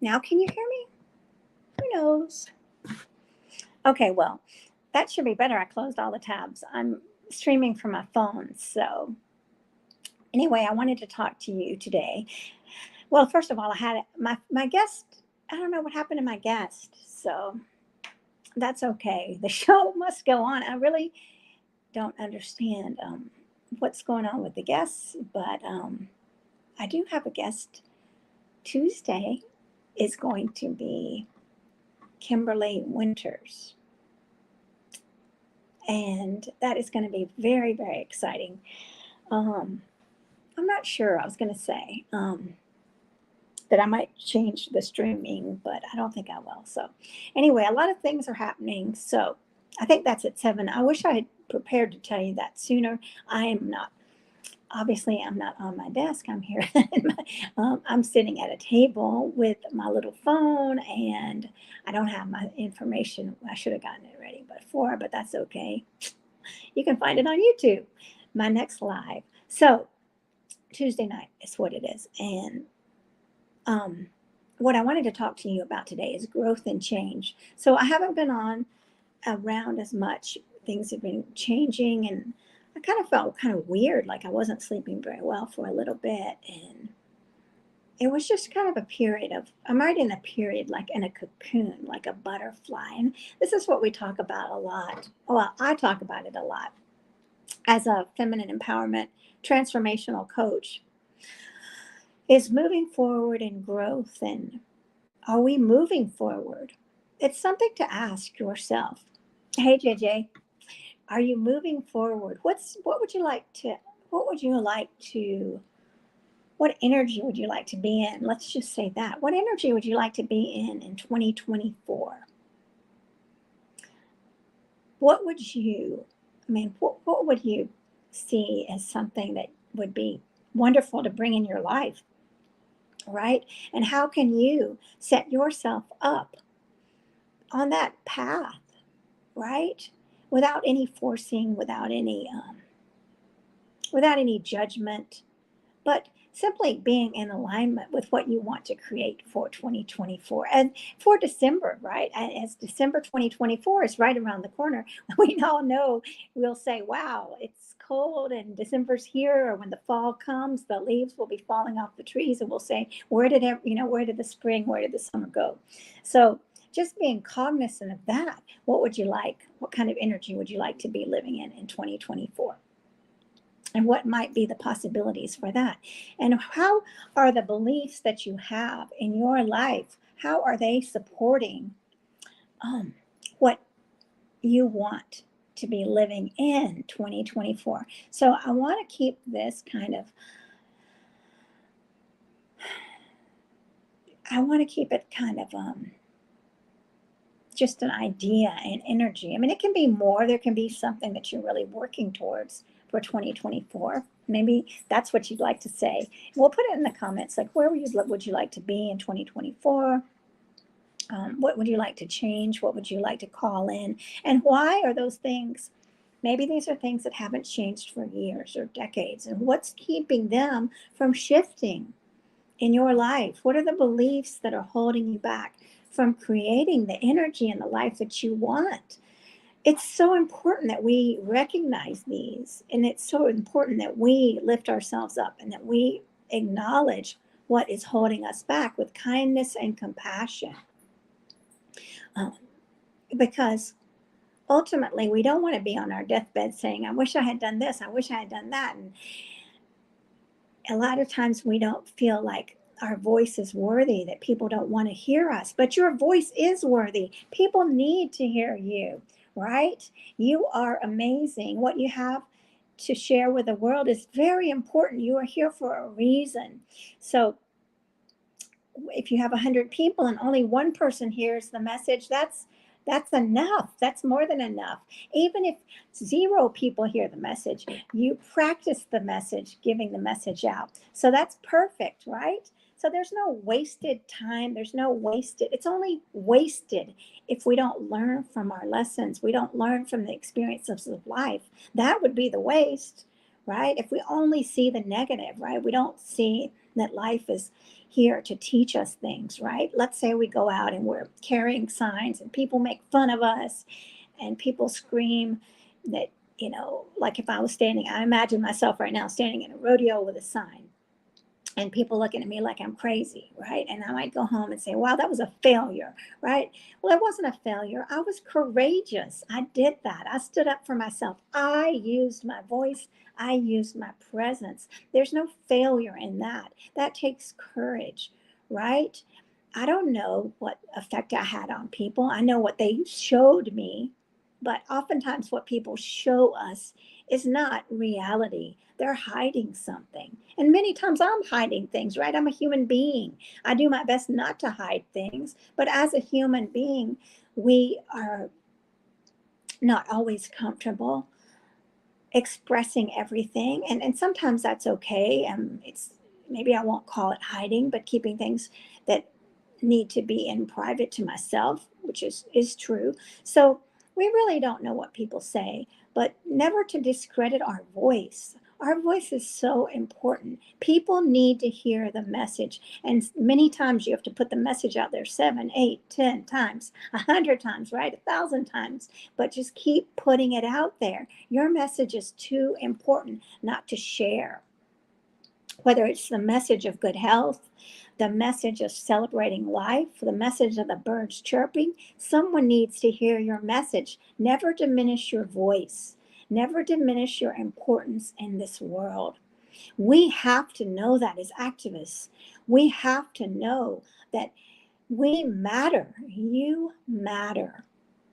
Now, can you hear me? Who knows? Okay, well, that should be better. I closed all the tabs. I'm streaming from my phone. So, anyway, I wanted to talk to you today. Well, first of all, I had my guest. I don't know what happened to my guest. So, that's okay. The show must go on. I really don't understand what's going on with the guests, but I do have a guest. Tuesday is going to be Kimberly Winters. And that is going to be very, very exciting. Um, I'm not sure. I was going to say that I might change the streaming, but I don't think I will. So, anyway, a lot of things are happening. So, I think that's at 7. I wish I had prepared to tell you that sooner. I am not. Obviously, I'm not on my desk. I'm here. I'm sitting at a table with my little phone, and I don't have my information. I should have gotten it ready before, but that's okay. You can find it on YouTube, my next live. So, Tuesday night is what it is. And what I wanted to talk to you about today is growth and change. So, I haven't been on around as much. Things have been changing, and I kind of felt kind of weird, like I wasn't sleeping very well for a little bit. And it was just kind of a period of, I'm right in a period like in a cocoon, like a butterfly. And this is what we talk about a lot. Well, I talk about it a lot as a feminine empowerment transformational coach, is moving forward in growth. And are we moving forward? It's something to ask yourself. Hey, JJ, are you moving forward? What would you like to, what would you like to, what energy would you like to be in? Let's just say that. What energy would you like to be in 2024? What would you, what would you see as something that would be wonderful to bring in your life, right? And how can you set yourself up on that path, right? Without any forcing, without any judgment, but simply being in alignment with what you want to create for 2024 and for December, right? As December 2024 is right around the corner, we all know we'll say, wow, it's cold and December's here. Or when the fall comes, the leaves will be falling off the trees, and we'll say, where did the spring, where did the summer go? So just being cognizant of that, what would you like? What kind of energy would you like to be living in 2024? And what might be the possibilities for that? And how are the beliefs that you have in your life, how are they supporting what you want to be living in 2024? So I want to keep this kind of, I want to keep it kind of just an idea and energy. I mean, it can be more. There can be something that you're really working towards for 2024. Maybe that's what you'd like to say. We'll put it in the comments, like where would you like to be in 2024? What would you like to change? What would you like to call in? And why are those things? Maybe these are things that haven't changed for years or decades. And what's keeping them from shifting in your life? What are the beliefs that are holding you back from creating the energy and the life that you want? It's so important that we recognize these, and it's so important that we lift ourselves up and that we acknowledge what is holding us back with kindness and compassion. Because ultimately, we don't want to be on our deathbed saying, I wish I had done this, I wish I had done that. And a lot of times we don't feel like our voice is worthy, that people don't want to hear us, but your voice is worthy. People need to hear you, right? You are amazing. What you have to share with the world is very important. You are here for a reason. So if you have 100 people and only one person hears the message, that's enough. That's more than enough. Even if 0 people hear the message, you practice the message, giving the message out. So that's perfect, right? So there's no wasted time. There's no wasted. It's only wasted if we don't learn from our lessons. We don't learn from the experiences of life. That would be the waste, right? If we only see the negative, right? We don't see that life is, here to teach us things, right? Let's say we go out and we're carrying signs and people make fun of us and people scream that, like if I was standing, I imagine myself right now standing in a rodeo with a sign and people looking at me like I'm crazy, right? And I might go home and say, wow, that was a failure, right? Well, it wasn't a failure. I was courageous. I did that. I stood up for myself. I used my voice. I used my presence. There's no failure in that. That takes courage, right? I don't know what effect I had on people. I know what they showed me, but oftentimes what people show us is not reality. They're hiding something. And many times I'm hiding things, right? I'm a human being. I do my best not to hide things. But as a human being, we are not always comfortable expressing everything. And sometimes that's okay. It's maybe I won't call it hiding, but keeping things that need to be in private to myself, which is true. So we really don't know what people say, but never to discredit our voice. Our voice is so important. People need to hear the message. And many times you have to put the message out there 7, 8, 10 times, 100 times, right? 1,000 times. But just keep putting it out there. Your message is too important not to share. Whether it's the message of good health, the message of celebrating life, the message of the birds chirping, someone needs to hear your message. Never diminish your voice. Never diminish your importance in this world. We have to know that as activists. We have to know that we matter. You matter,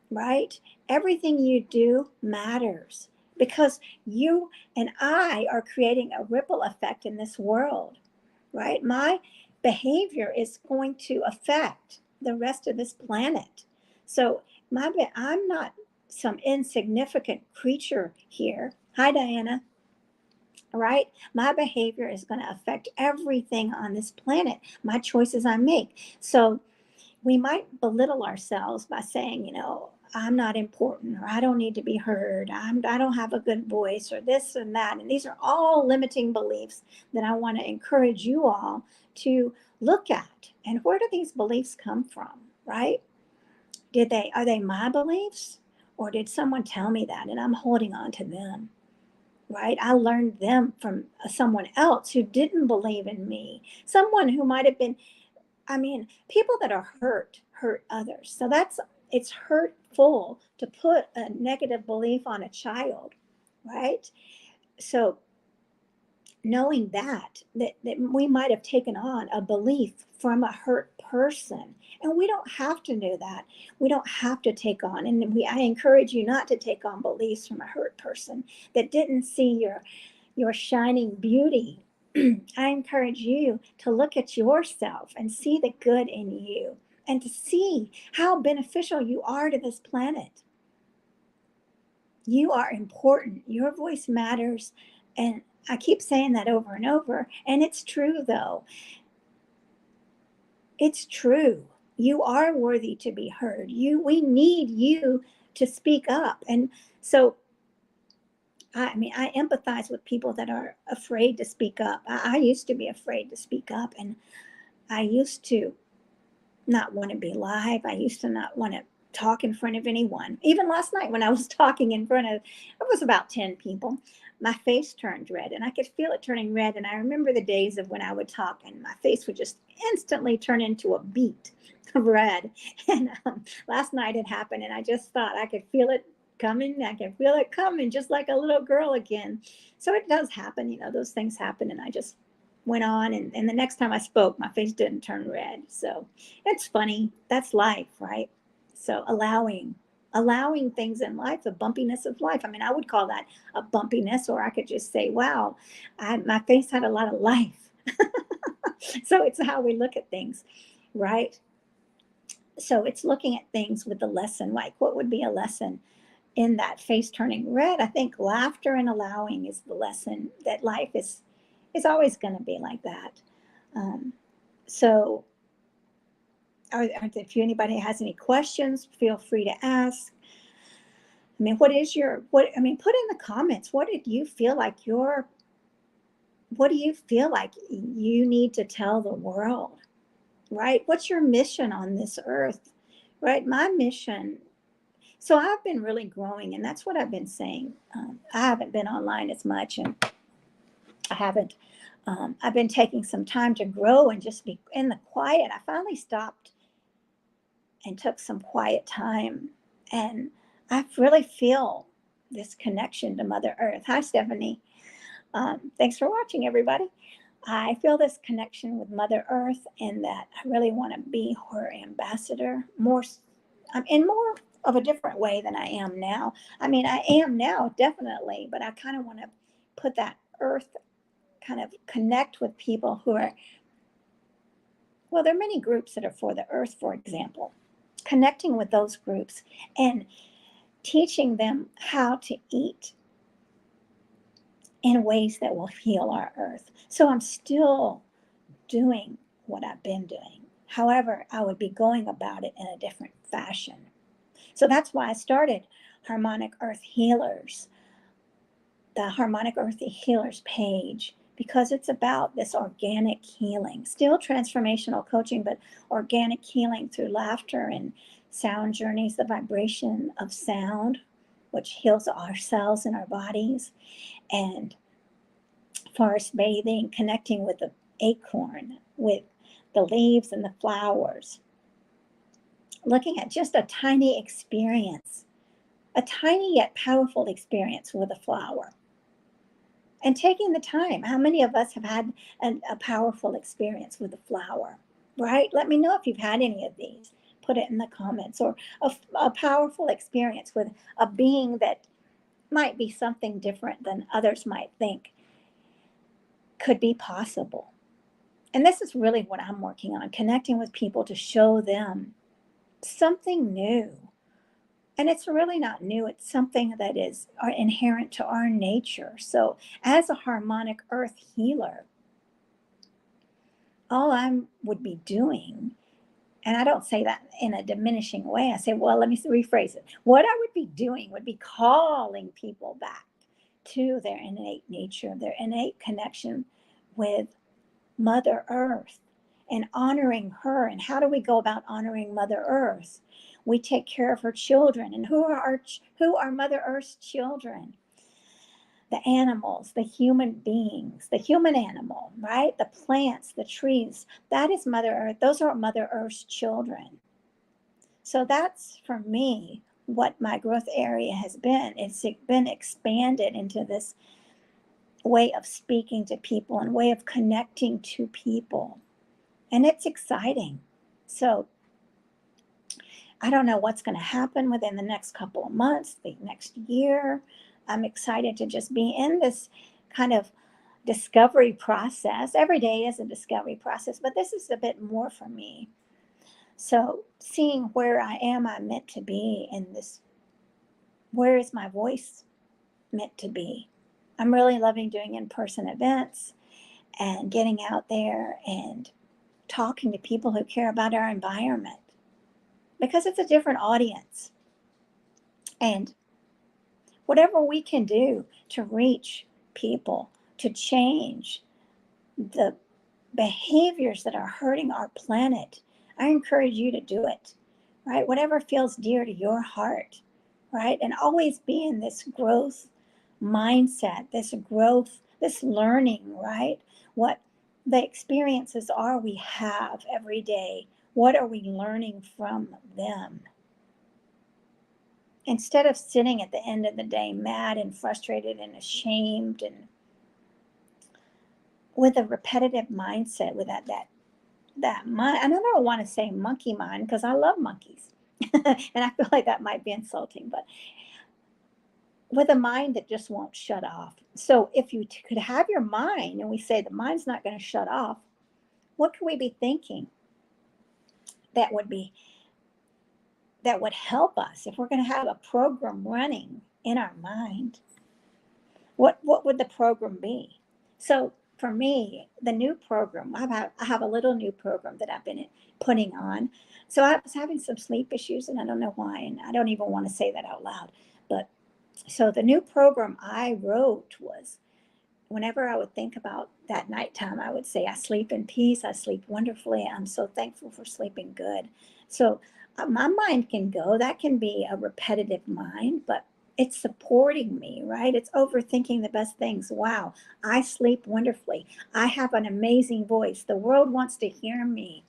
right? Everything you do matters because you and I are creating a ripple effect in this world, right? My behavior is going to affect the rest of this planet. So I'm not some insignificant creature here. Hi, Diana. Right? My behavior is going to affect everything on this planet, my choices I make. So we might belittle ourselves by saying, I'm not important, or I don't need to be heard. I don't have a good voice, or this and that. And these are all limiting beliefs that I want to encourage you all to look at. And where do these beliefs come from, right? Are they my beliefs, or did someone tell me that and I'm holding on to them? Right? I learned them from someone else who didn't believe in me, someone who might have been, people that are hurt others. So it's hurtful to put a negative belief on a child, right? So knowing that we might have taken on a belief from a hurt person, and we don't have to know that. We don't have to take on, and I encourage you not to take on beliefs from a hurt person that didn't see your shining beauty. I encourage you to look at yourself and see the good in you and to see how beneficial you are to this planet. You are important. Your voice matters. And I keep saying that over and over. And it's true, though. It's true. You are worthy to be heard. We need you to speak up. And so, I empathize with people that are afraid to speak up. I used to be afraid to speak up, and I used to not want to be live. I used to not want to talk in front of anyone. Even last night when I was talking in front of, it was about 10 people, my face turned red and I could feel it turning red. And I remember the days of when I would talk and my face would just instantly turn into a beet of red. And last night it happened and I just thought I could feel it coming. I can feel it coming just like a little girl again. So it does happen, those things happen. And I just went on. And the next time I spoke, my face didn't turn red. So it's funny. That's life, right? So allowing things in life, the bumpiness of life. I would call that a bumpiness, or I could just say, wow, my face had a lot of life. So it's how we look at things, right? So it's looking at things with the lesson, like what would be a lesson in that face turning red? I think laughter and allowing is the lesson, that life is always going to be like that. So if anybody has any questions, feel free to ask. put in the comments, what did you feel like your what do you feel like you need to tell the world, right? What's your mission on this earth, right? My mission. So I've been really growing, and that's what I've been saying. I haven't been online as much, and I haven't. I've been taking some time to grow and just be in the quiet. I finally stopped and took some quiet time, and I really feel this connection to Mother Earth. Hi, Stephanie. Thanks for watching, everybody. I feel this connection with Mother Earth, and that I really want to be her ambassador more. I'm in more of a different way than I am now. I mean, I am now, definitely, but I kind of want to put that earth, kind of connect with people who are, well, there are many groups that are for the earth, for example, connecting with those groups and teaching them how to eat in ways that will heal our earth. So I'm still doing what I've been doing. However, I would be going about it in a different fashion. So that's why I started Harmonic Earth Healers, the Harmonic Earth Healers page, because it's about this organic healing, still transformational coaching, but organic healing through laughter and sound journeys, the vibration of sound, which heals our cells in our bodies, and forest bathing, connecting with the acorn, with the leaves and the flowers, looking at just a tiny experience, a tiny yet powerful experience with a flower, and taking the time. How many of us have had a powerful experience with a flower, right? Let me know if you've had any of these. Put it in the comments. Or a powerful experience with a being that might be something different than others might think could be possible. And this is really what I'm working on, connecting with people to show them something new. And it's really not new. It's something that is inherent to our nature. So as a harmonic earth healer, all I would be doing, and I don't say that in a diminishing way. I say, well, let me rephrase it. What I would be doing would be calling people back to their innate nature, their innate connection with Mother Earth, and honoring her. And how do we go about honoring Mother Earth? We take care of her children. And who are Mother Earth's children? The animals, the human beings, the human animal, right? The plants, the trees. That is Mother Earth. Those are Mother Earth's children. So that's, for me, what my growth area has been. It's been expanded into this way of speaking to people and way of connecting to people. And it's exciting. So I don't know what's going to happen within the next couple of months, the next year. I'm excited to just be in this kind of discovery process. Every day is a discovery process, but this is a bit more for me. So seeing where I'm meant to be in this, where is my voice meant to be? I'm really loving doing in-person events and getting out there and talking to people who care about our environment, because it's a different audience. And whatever we can do to reach people, to change the behaviors that are hurting our planet, I encourage you to do it, right? Whatever feels dear to your heart, right? And always be in this growth mindset, this growth, this learning, right? What the experiences are we have every day. What are we learning from them? Instead of sitting at the end of the day mad and frustrated and ashamed and with a repetitive mindset, with that mind. And I don't want to say monkey mind, because I love monkeys. And I feel like that might be insulting, but with a mind that just won't shut off. So if you could have your mind, and we say the mind's not going to shut off, what could we be thinking that would help us? If we're going to have a program running in our mind, what would the program be? So for me, the new program, I have a little new program that I've been putting on. So I was having some sleep issues, and I don't know why, and I don't even want to say that out loud. But so the new program I wrote was whenever I would think about that nighttime, I would say, I sleep in peace, I sleep wonderfully, I'm so thankful for sleeping good. So my mind can go, that can be a repetitive mind, but it's supporting me, right? It's overthinking the best things. Wow, I sleep wonderfully. I have an amazing voice. The world wants to hear me,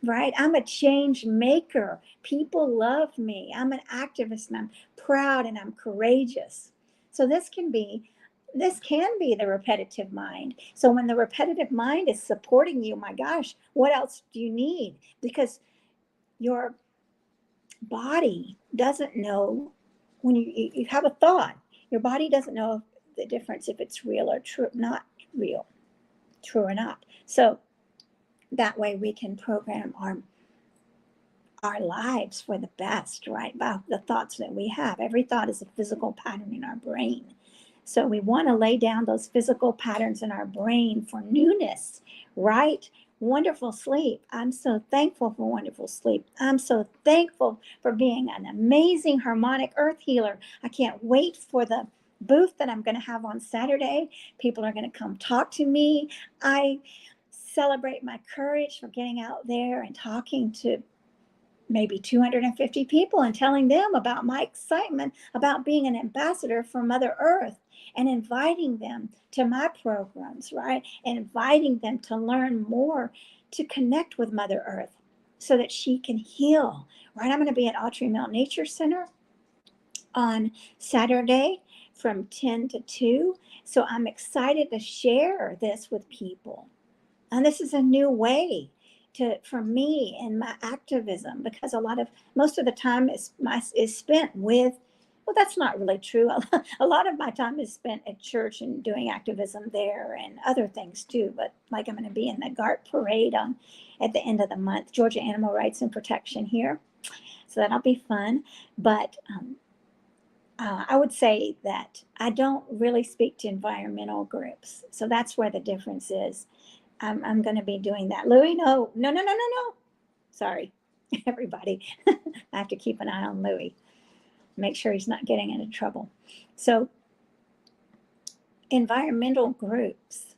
right? I'm a change maker. People love me. I'm an activist and I'm proud and I'm courageous. So this can be the repetitive mind. So when the repetitive mind is supporting you, my gosh, what else do you need? Because your body doesn't know when you have a thought, your body doesn't know the difference if it's real or true, not real, true or not. So that way we can program our lives for the best, right? About the thoughts that we have. Every thought is a physical pattern in our brain. So we want to lay down those physical patterns in our brain for newness, right? Wonderful sleep. I'm so thankful for wonderful sleep. I'm so thankful for being an amazing harmonic earth healer. I can't wait for the booth that I'm going to have on Saturday. People are going to come talk to me. I celebrate my courage for getting out there and talking to maybe 250 people and telling them about my excitement about being an ambassador for Mother Earth and inviting them to my programs, right? And inviting them to learn more, to connect with Mother Earth so that she can heal, right? I'm going to be at Autry Mill Nature Center on Saturday from 10 to 2. So I'm excited to share this with people. And this is a new way for me in my activism, because most of the time is spent with, well, that's not really true. A lot of my time is spent at church and doing activism there and other things too. But like, I'm going to be in the GART parade at the end of the month, Georgia Animal Rights and Protection here. So that'll be fun. But I would say that I don't really speak to environmental groups. So that's where the difference is. I'm going to be doing that. Louis, no, no, no, no, no, no. Sorry, everybody. I have to keep an eye on Louis, make sure he's not getting into trouble. So, environmental groups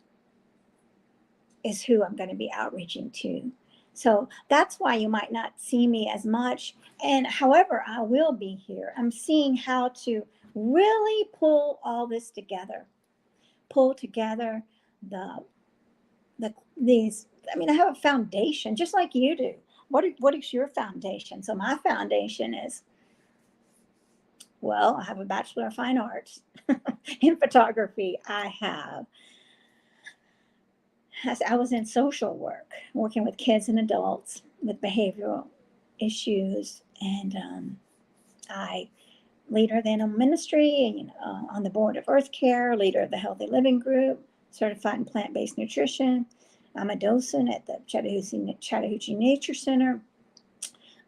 is who I'm going to be outreaching to. So that's why you might not see me as much. And however, I will be here. I'm seeing how to really pull all this together, pull together these. I mean, I have a foundation just like you do. What is your foundation? So my foundation is, well, I have a Bachelor of Fine Arts in photography. I was in social work, working with kids and adults with behavioral issues, and I leader of the animal ministry, on the board of Earth Care, leader of the Healthy Living Group, certified in plant-based nutrition. I'm a docent at the Chattahoochee Nature Center.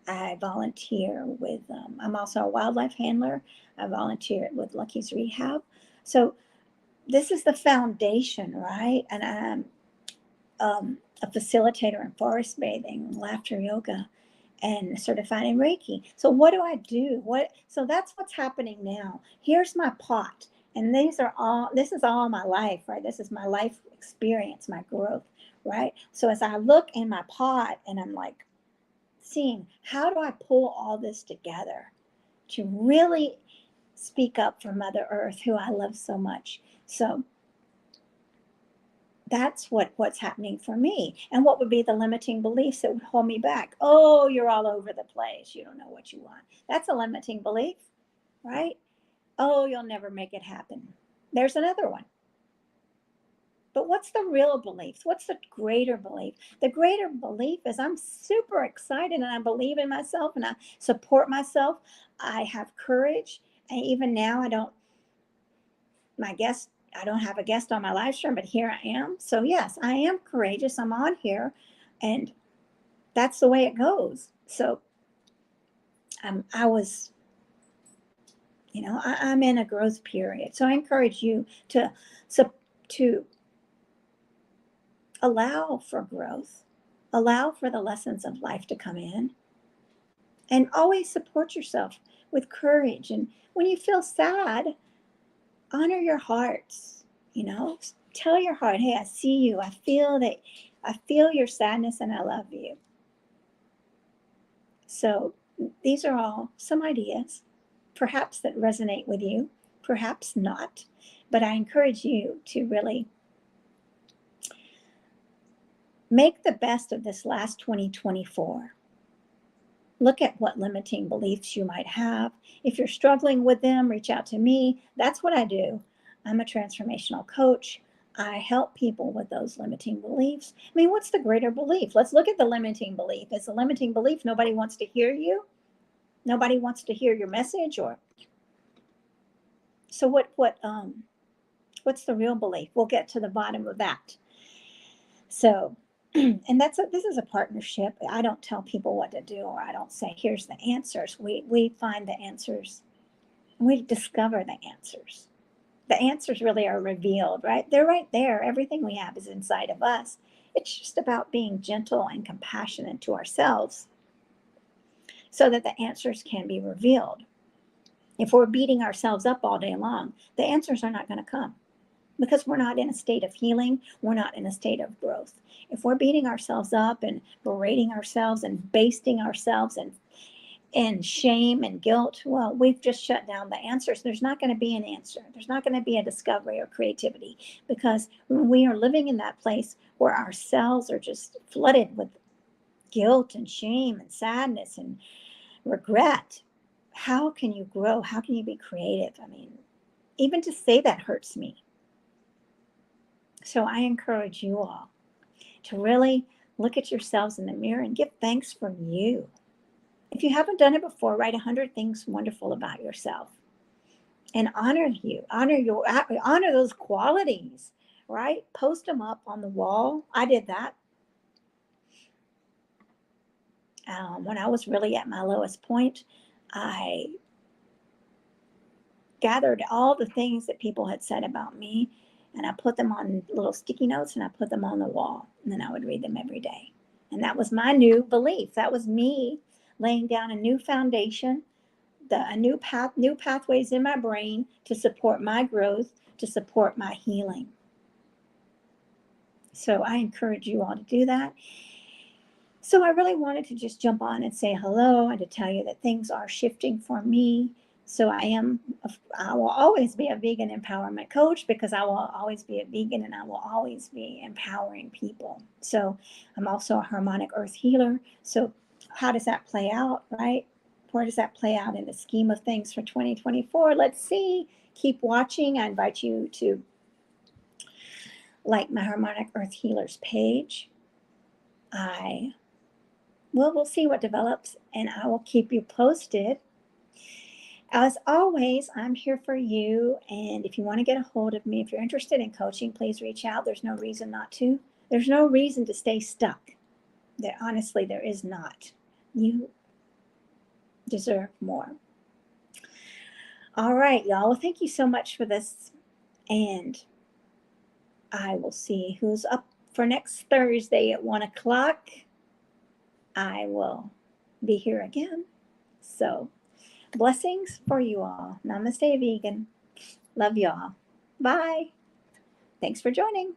I volunteer with, I'm also a wildlife handler. I volunteer with Lucky's Rehab. So this is the foundation, right? And I'm a facilitator in forest bathing, laughter yoga, and certified in Reiki. So what do I do? So that's what's happening now. Here's my pot. And this is all my life, right? This is my life experience, my growth, right? So as I look in my pot and I'm like seeing, how do I pull all this together to really speak up for Mother Earth, who I love so much? So that's what's happening for me. And what would be the limiting beliefs that would hold me back? Oh, you're all over the place. You don't know what you want. That's a limiting belief, right? Oh, you'll never make it happen. There's another one. But what's the real beliefs? What's the greater belief? The greater belief is I'm super excited and I believe in myself and I support myself. I have courage. And even now, I don't have a guest on my live stream, but here I am. So yes, I am courageous. I'm on here and that's the way it goes. So I was, I'm in a growth period. So I encourage you to allow for growth, allow for the lessons of life to come in, and always support yourself with courage. And when you feel sad, honor your hearts. Tell your heart, hey, I see you. I feel your sadness and I love you. So these are all some ideas, perhaps that resonate with you, perhaps not. But I encourage you to really make the best of this last 2024. Look at what limiting beliefs you might have. If you're struggling with them, reach out to me. That's what I do. I'm a transformational coach. I help people with those limiting beliefs. I mean, what's the greater belief? Let's look at the limiting belief. It's a limiting belief. Nobody wants to hear you. Nobody wants to hear your message. Or so what's the real belief? We'll get to the bottom of that. So, and this is a partnership. I don't tell people what to do, or I don't say, here's the answers. We find the answers. We discover the answers. The answers really are revealed, right? They're right there. Everything we have is inside of us. It's just about being gentle and compassionate to ourselves so that the answers can be revealed. If we're beating ourselves up all day long, the answers are not going to come because we're not in a state of healing. We're not in a state of growth. If we're beating ourselves up and berating ourselves and basting ourselves and shame and guilt, well, we've just shut down the answers. There's not going to be an answer. There's not going to be a discovery or creativity, because when we are living in that place where our cells are just flooded with guilt and shame and sadness and regret, how can you grow? How can you be creative? I mean, even to say that hurts me. So I encourage you all to really look at yourselves in the mirror and give thanks for you. If you haven't done it before, write 100 things wonderful about yourself and honor those qualities, right? Post them up on the wall. I did that. When I was really at my lowest point, I gathered all the things that people had said about me, and I put them on little sticky notes and I put them on the wall, and then I would read them every day. And that was my new belief. That was me laying down a new foundation, new pathways in my brain to support my growth, to support my healing. So I encourage you all to do that. So I really wanted to just jump on and say hello and to tell you that things are shifting for me. So I will always be a vegan empowerment coach, because I will always be a vegan and I will always be empowering people. So I'm also a harmonic earth healer. So how does that play out, right? Where does that play out in the scheme of things for 2024? Let's see. Keep watching. I invite you to like my Harmonic Earth Healers page. We'll see what develops, and I will keep you posted. As always, I'm here for you. And if you want to get a hold of me, if you're interested in coaching, please reach out. There's no reason not to. There's no reason to stay stuck. Honestly, there is not. You deserve more. All right, y'all. Well, thank you so much for this. And I will see who's up for next Thursday at 1 o'clock. I will be here again. So blessings for you all. Namaste, vegan. Love y'all. Bye. Thanks for joining.